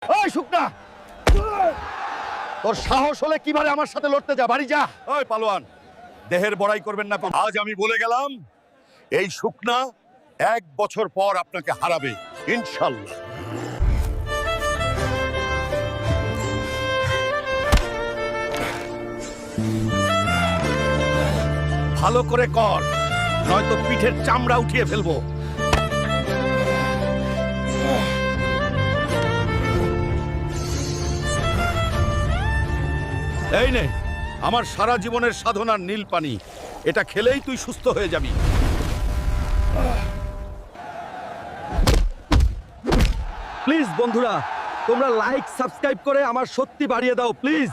ওই শুকনা, তোর সাহস হলে কিভাবে আমার সাথে লড়তে যা, বাড়ি যা। ওই পালোয়ান, দেহের বড়াই করবেন না। আজ আমি বলে গেলাম, এই শুকনা 1 বছর পর আপনাকে হারাবে ইনশাল্লাহ। ভালো করে কর, নয়তো পিঠের চামড়া উঠিয়ে ফেলবো। এই নে আমার সারা জীবনের সাধনার নীল পানি, এটা খেলেই তুই সুস্থ হয়ে যাবি। প্লিজ বন্ধুরা, তোমরা লাইক সাবস্ক্রাইব করে আমার শক্তি বাড়িয়ে দাও প্লিজ।